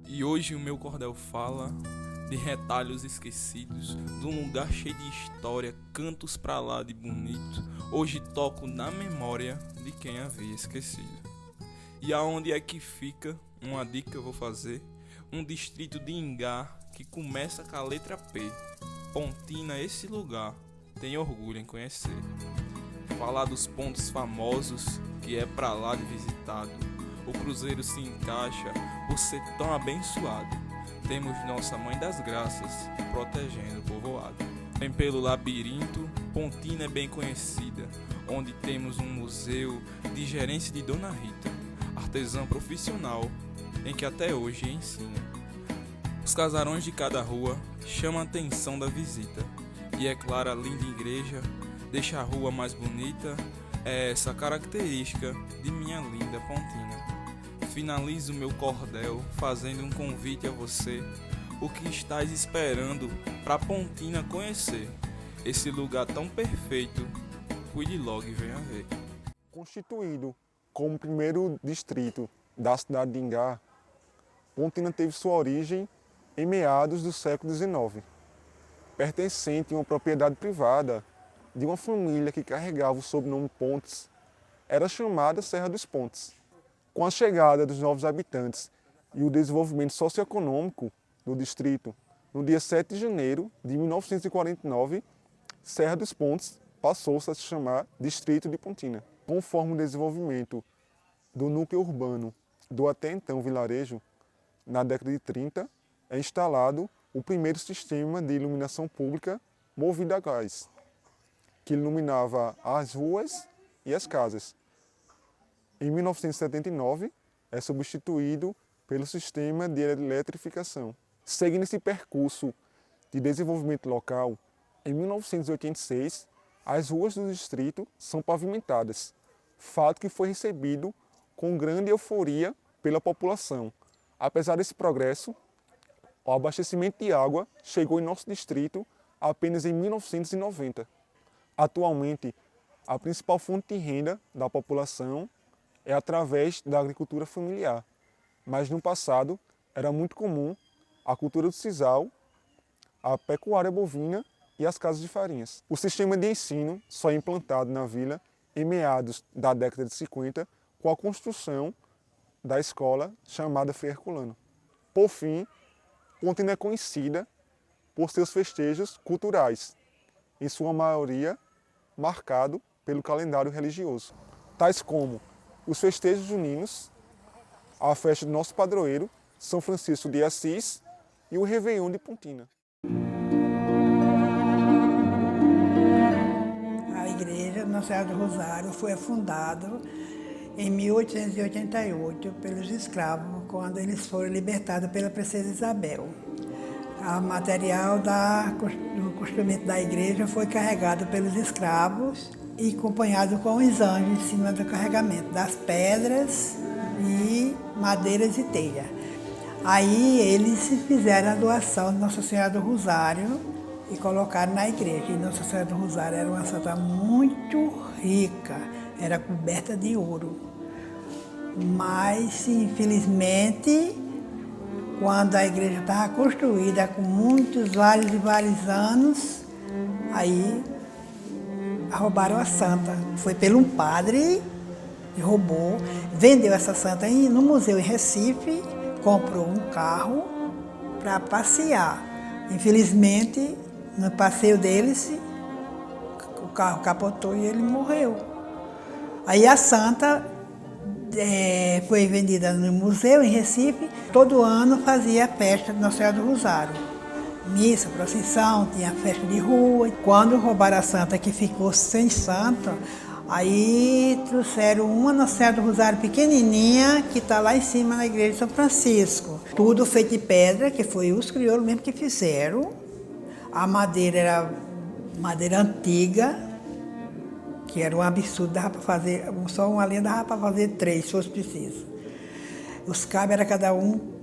E hoje o meu cordel fala de retalhos esquecidos, de um lugar cheio de história, cantos pra lá de bonito. Hoje toco na memória de quem havia esquecido. E aonde é que fica? Uma dica eu vou fazer. Um distrito de Ingá que começa com a letra P. Pontina, esse lugar, tem orgulho em conhecer. Falar dos pontos famosos que é pra lá de visitado. O cruzeiro se encaixa por ser tão abençoado. Temos Nossa Mãe das Graças protegendo o povoado. Bem pelo labirinto, Pontina é bem conhecida, onde temos um museu de gerência de Dona Rita, artesã profissional em que até hoje ensina. Os casarões de cada rua chamam a atenção da visita, e é claro, a linda igreja deixa a rua mais bonita. É essa a característica de minha linda Pontina. Finalizo meu cordel fazendo um convite a você. O que estás esperando pra Pontina conhecer? Esse lugar tão perfeito, cuide logo e venha ver. Constituído como primeiro distrito da cidade de Ingá, Pontina teve sua origem em meados do século XIX, pertencente a uma propriedade privada de uma família que carregava o sobrenome Pontes. Era chamada Serra dos Pontes. Com a chegada dos novos habitantes e o desenvolvimento socioeconômico do distrito, no dia 7 de janeiro de 1949, Serra dos Pontes passou-se a se chamar Distrito de Pontina. Conforme o desenvolvimento do núcleo urbano do até então vilarejo, na década de 30, é instalado o primeiro sistema de iluminação pública movido a gás, que iluminava as ruas e as casas. Em 1979, é substituído pelo sistema de eletrificação. Seguindo esse percurso de desenvolvimento local, em 1986, as ruas do distrito são pavimentadas, fato que foi recebido com grande euforia pela população. Apesar desse progresso, o abastecimento de água chegou em nosso distrito apenas em 1990. Atualmente, a principal fonte de renda da população é através da agricultura familiar, mas no passado era muito comum a cultura do sisal, a pecuária bovina e as casas de farinhas. O sistema de ensino só é implantado na vila em meados da década de 50, com a construção da escola chamada Frei Herculano. Por fim, Pontina é conhecida por seus festejos culturais, em sua maioria marcado pelo calendário religioso, tais como os festejos juninos, a festa do nosso padroeiro, São Francisco de Assis, e o Réveillon de Pontina. A igreja Nossa Senhora do Rosário foi fundada em 1888 pelos escravos, quando eles foram libertados pela princesa Isabel. O material do construimento da igreja foi carregado pelos escravos e acompanhado com os anjos em cima do carregamento das pedras e madeiras e telha. Aí eles fizeram a doação de Nossa Senhora do Rosário e colocaram na igreja. E Nossa Senhora do Rosário era uma santa muito rica, era coberta de ouro. Mas, infelizmente, quando a igreja estava construída com vários e vários anos, aí roubaram a santa. Foi pelo um padre que roubou, vendeu essa santa no museu em Recife, comprou um carro para passear. Infelizmente, no passeio deles, o carro capotou e ele morreu. Aí a santa foi vendida no museu em Recife. Todo ano fazia a festa de Nossa Senhora do Rosário. Missa, procissão, tinha festa de rua. Quando roubaram a santa, que ficou sem santa, aí trouxeram uma Nossa Senhora do Rosário pequenininha, que está lá em cima na igreja de São Francisco. Tudo feito de pedra, que foi os crioulos mesmo que fizeram. A madeira era madeira antiga, que era um absurdo, dava para fazer, só uma linha dava para fazer 3, se fosse preciso. Os cabos eram cada um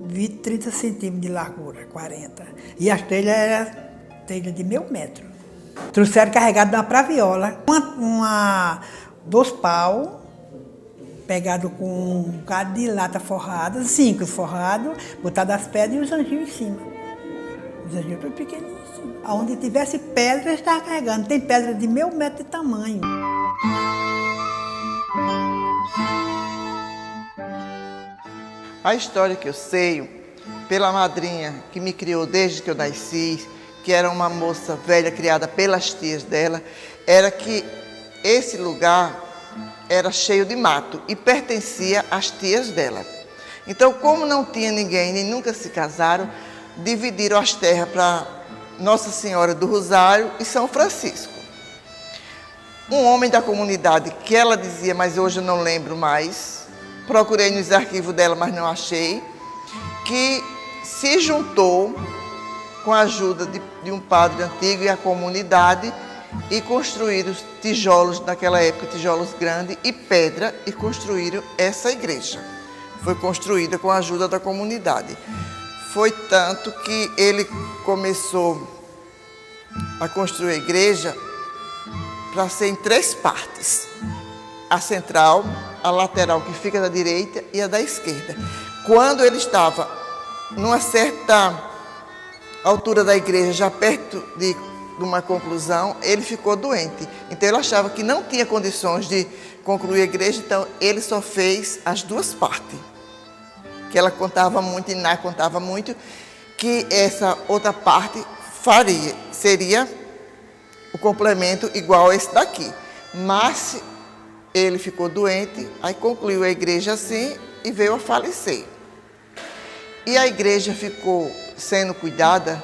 20, 30 centímetros de largura, 40. E as telhas eram telhas de 1.000 metros. Trouxeram carregado de uma praviola, 2 pau, pegado com um bocado de lata forrada, 5 forrados, botado as pedras e os anjinhos em cima. Os anjinhos tudo pequenininhos em cima. Onde tivesse pedra, eles estavam carregando. Tem pedra de meio metro de tamanho. A história que eu sei, pela madrinha que me criou desde que eu nasci, que era uma moça velha criada pelas tias dela, era que esse lugar era cheio de mato e pertencia às tias dela. Então, como não tinha ninguém, nem nunca se casaram, dividiram as terras para Nossa Senhora do Rosário e São Francisco. Um homem da comunidade, que ela dizia, mas hoje eu não lembro mais, procurei nos arquivos dela, mas não achei, que se juntou com a ajuda de um padre antigo e a comunidade e construíram os tijolos, naquela época, tijolos grandes e pedra, e construíram essa igreja. Foi construída com a ajuda da comunidade. Foi tanto que ele começou a construir a igreja para ser em 3 partes. A central, a lateral que fica da direita e a da esquerda. Quando ele estava numa certa altura da igreja, já perto de uma conclusão, ele ficou doente. Então ele achava que não tinha condições de concluir a igreja, então ele só fez as 2 partes. Que ela contava muito, Iná contava muito, que essa outra parte seria o complemento igual a esse daqui. Mas ele ficou doente, aí concluiu a igreja assim e veio a falecer. E a igreja ficou sendo cuidada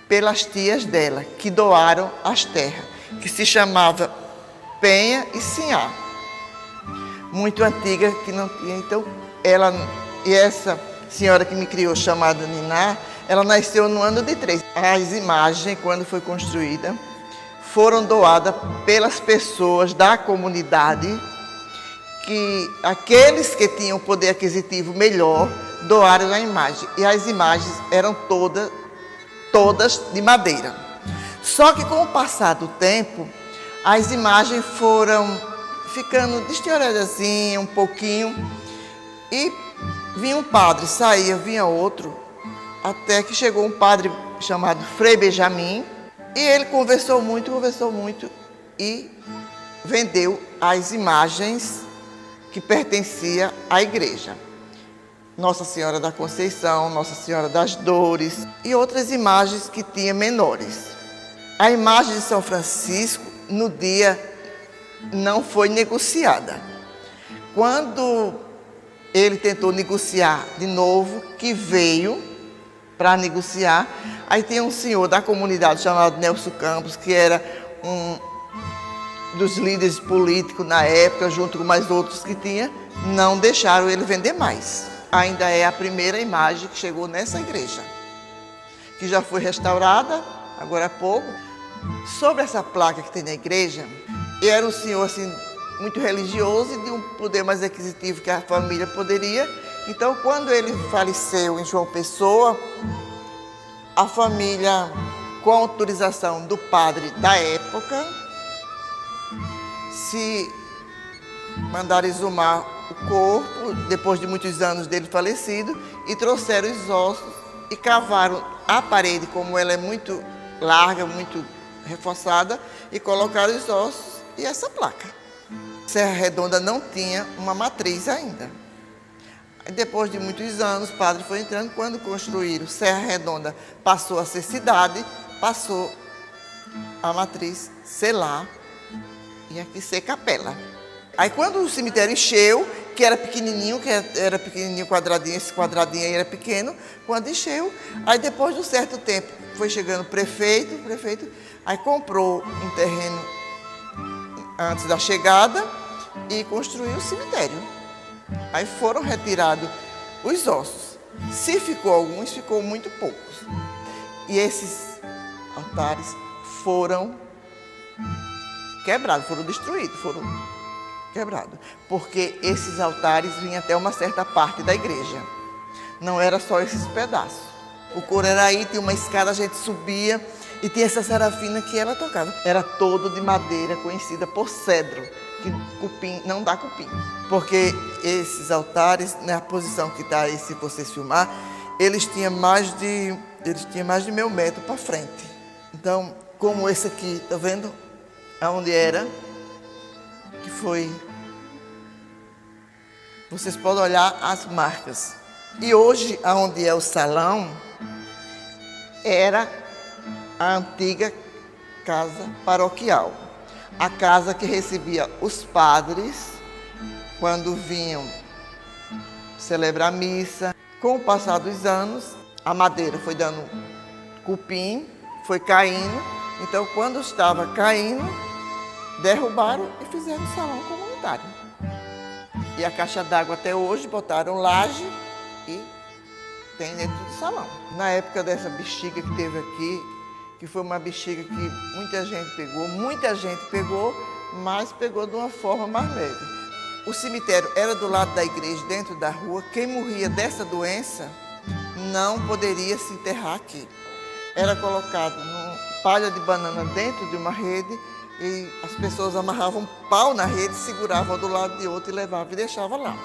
pelas tias dela, que doaram as terras, que se chamava Penha e Sinhá. Muito antiga, que não tinha. Então, e essa senhora que me criou, chamada Niná, ela nasceu no ano de 3. As imagens, quando foi construída, foram doadas pelas pessoas da comunidade, que aqueles que tinham poder aquisitivo melhor doaram a imagem. E as imagens eram todas de madeira. Só que com o passar do tempo, as imagens foram ficando desterioradas um pouquinho, e vinha um padre, saía, vinha outro, até que chegou um padre chamado Frei Benjamin, e ele conversou muito e vendeu as imagens que pertenciam à igreja. Nossa Senhora da Conceição, Nossa Senhora das Dores e outras imagens que tinha menores. A imagem de São Francisco, no dia, não foi negociada. Quando ele tentou negociar de novo, que veio para negociar, aí tem um senhor da comunidade chamado Nelson Campos, que era um dos líderes políticos na época, junto com mais outros que tinha, não deixaram ele vender mais. Ainda é a primeira imagem que chegou nessa igreja, que já foi restaurada, agora há pouco. Sobre essa placa que tem na igreja, ele era um senhor assim, muito religioso e de um poder mais aquisitivo que a família poderia. Então, quando ele faleceu em João Pessoa, a família, com a autorização do padre da época, se mandaram exumar o corpo, depois de muitos anos dele falecido, e trouxeram os ossos e cavaram a parede, como ela é muito larga, muito reforçada, e colocaram os ossos e essa placa. Serra Redonda não tinha uma matriz ainda. Depois de muitos anos, o padre foi entrando. Quando construíram Serra Redonda, passou a ser cidade, passou a matriz ser lá e aqui ser capela. Aí quando o cemitério encheu, que era pequenininho, quadradinho, esse quadradinho aí era pequeno, quando encheu, aí depois de um certo tempo, foi chegando o prefeito, aí comprou um terreno antes da chegada e construiu o cemitério. Aí foram retirados os ossos. Se ficou alguns, ficou muito poucos. E esses altares foram quebrados, foram destruídos, foram quebrados. Porque esses altares vinham até uma certa parte da igreja. Não era só esses pedaços. O Coreraí tinha uma escada, a gente subia e tinha essa serafina que ela tocava. Era todo de madeira, conhecida por cedro. que cupim não dá cupim. Porque esses altares, na posição que está aí, se vocês filmar, eles tinham mais de 1.000 metros para frente. Então, como esse aqui, tá vendo? Aonde era, que foi... Vocês podem olhar as marcas. E hoje, aonde é o salão, era a antiga casa paroquial. A casa que recebia os padres quando vinham celebrar a missa. Com o passar dos anos, a madeira foi dando cupim, foi caindo. Então, quando estava caindo, derrubaram e fizeram o salão comunitário. E a caixa d'água até hoje botaram laje e tem dentro do salão. Na época dessa bexiga que teve aqui, que foi uma bexiga que muita gente pegou, mas pegou de uma forma mais leve. O cemitério era do lado da igreja, dentro da rua. Quem morria dessa doença não poderia se enterrar aqui. Era colocado palha de banana dentro de uma rede e as pessoas amarravam pau na rede, seguravam do lado de outro e levavam e deixavam lá.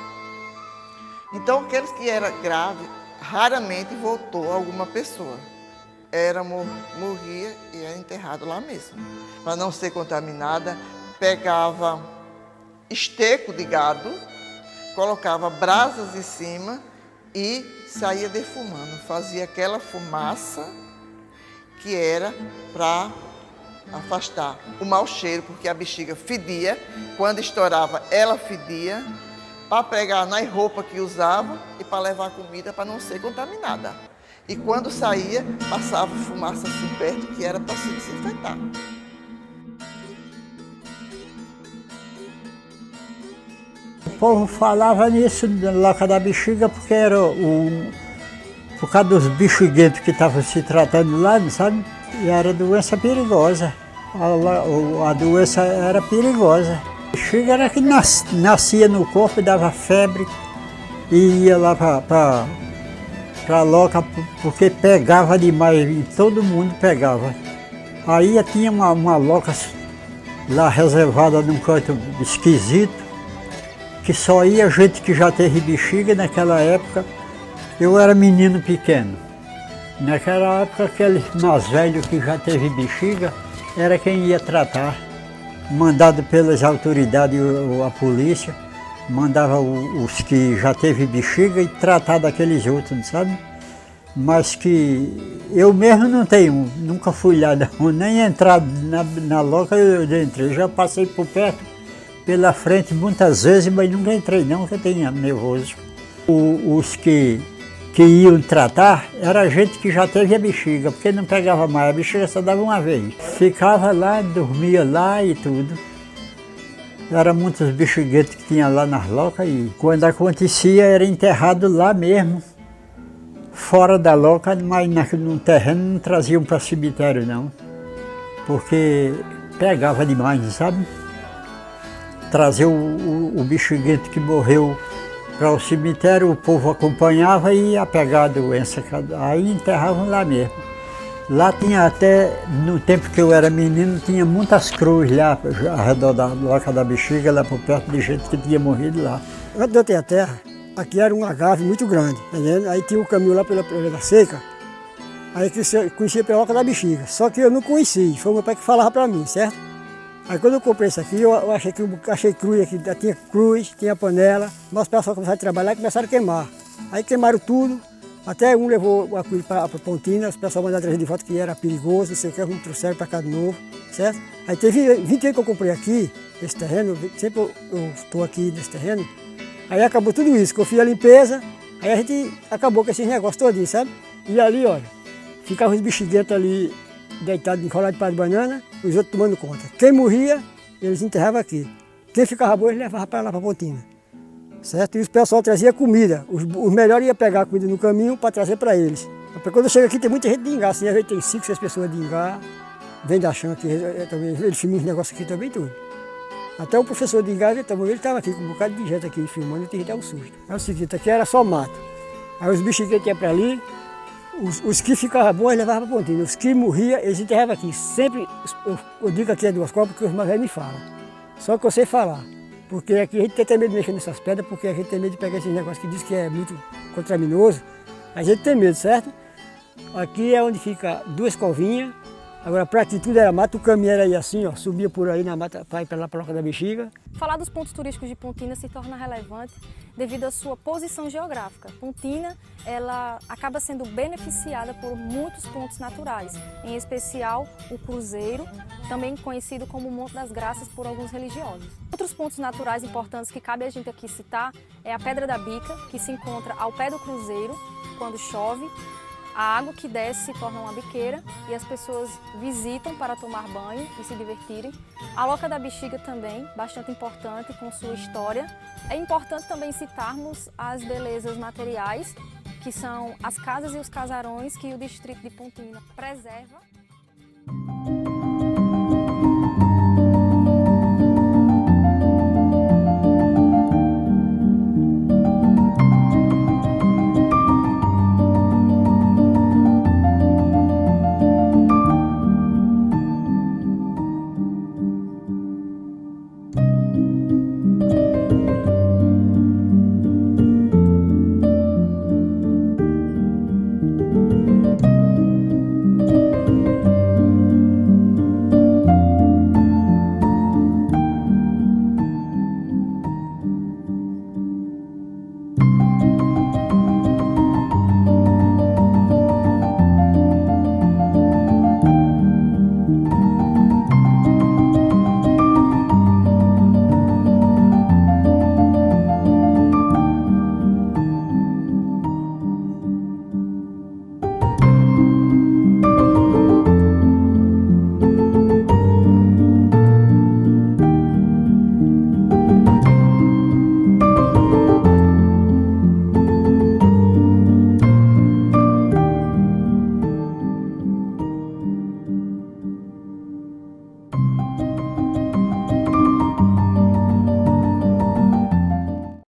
Então, aqueles que eram graves, raramente voltou alguma pessoa. Morria e era enterrado lá mesmo. Para não ser contaminada, pegava esterco de gado, colocava brasas em cima e saía defumando. Fazia aquela fumaça que era para afastar o mau cheiro, porque a bexiga fedia. Quando estourava, ela fedia, para pegar nas roupas que usava e para levar comida para não ser contaminada. E quando saía, passava fumaça assim perto, que era para se desinfetar. O povo falava nisso da loca da bexiga porque era por causa dos bexiguentos que estavam se tratando lá, sabe? E era doença perigosa. A doença era perigosa. A bexiga era que nascia no corpo, dava febre e ia lá para a loca porque pegava demais e todo mundo pegava. Aí tinha uma loca lá reservada num canto esquisito, que só ia gente que já teve bexiga. Naquela época. Eu era menino pequeno. Naquela época, aquele mais velho que já teve bexiga era quem ia tratar, mandado pelas autoridades, a polícia, mandava os que já teve bexiga e tratar daqueles outros, sabe? Mas que eu mesmo não tenho, nunca fui lá, não, nem entrar na loca eu entrei, já passei por perto, pela frente muitas vezes, mas nunca entrei não, porque eu tenho nervoso. Os que iam tratar, era gente que já teve a bexiga, porque não pegava mais, a bexiga só dava uma vez. Ficava lá, dormia lá e tudo. Era muitos bexiguentos que tinha lá nas locas e quando acontecia era enterrado lá mesmo, fora da loca, mas no terreno não traziam para cemitério não, porque pegava demais, sabe? Trazer o bexiguento que morreu para o cemitério, o povo acompanhava e ia pegar a doença, aí enterravam lá mesmo. Lá tinha até, no tempo que eu era menino, tinha muitas cruzes lá, ao redor da loca da bexiga, lá por perto de gente que tinha morrido lá. Antes de eu ter a terra, aqui era um agave muito grande, entendeu? Aí tinha um caminho lá pela da seca, aí conhecia pela loca da bexiga, só que eu não conheci, foi o meu pai que falava para mim, certo? Aí quando eu comprei isso aqui, eu achei cruz aqui, tinha cruz, tinha panela, nosso pessoal começaram a trabalhar e começaram a queimar. Aí queimaram tudo, até um levou o aquilo para Pontina, os pessoal mandaram trazer de volta que era perigoso, não sei o que, me trouxeram para cá de novo, certo? Aí teve 20 anos que eu comprei aqui, esse terreno, sempre eu estou aqui nesse terreno, aí acabou tudo isso, que eu fiz a limpeza, aí a gente acabou com esses negócios todinhos, sabe? E ali, olha, ficavam os bexiguentos ali, deitados, enrolados de pá de banana, os outros tomando conta. Quem morria, eles enterravam aqui. Quem ficava bom, eles levavam para lá, para Pontina. Certo? E o pessoal trazia comida. Os melhores iam pegar a comida no caminho para trazer para eles. Porque quando eu chego aqui, tem muita gente de Ingá. Assim, às vezes tem 5, 6 pessoas de Ingá. Vem da Chã aqui, eles filmam os negócios aqui também, tudo. Até o professor de Ingá, ele estava aqui com um bocado de gente aqui filmando e tem até um susto. É o seguinte, aqui era só mato. Aí os bichos que tinham para ali, os que ficavam bons, eles levavam para Pontina. Os que morriam, eles enterravam aqui. Sempre, eu digo aqui é duas cobras, porque os mais velhos me falam. Só que eu sei falar. Porque aqui a gente tem medo de mexer nessas pedras, porque a gente tem medo de pegar esses negócios que diz que é muito contaminoso. A gente tem medo, certo? Aqui é onde fica 2 covinhas. Agora, para aqui tudo era mato, o caminho era aí assim, ó, subia por aí na mata para ir para lá para a Loca da Bexiga. Falar dos pontos turísticos de Pontina se torna relevante devido à sua posição geográfica. Pontina, ela acaba sendo beneficiada por muitos pontos naturais, em especial o Cruzeiro, também conhecido como Monte das Graças por alguns religiosos. Outros pontos naturais importantes que cabe a gente aqui citar é a Pedra da Bica, que se encontra ao pé do Cruzeiro quando chove. A água que desce se torna uma biqueira e as pessoas visitam para tomar banho e se divertirem. A Loca da Bexiga também, bastante importante com sua história. É importante também citarmos as belezas materiais, que são as casas e os casarões que o distrito de Pontina preserva.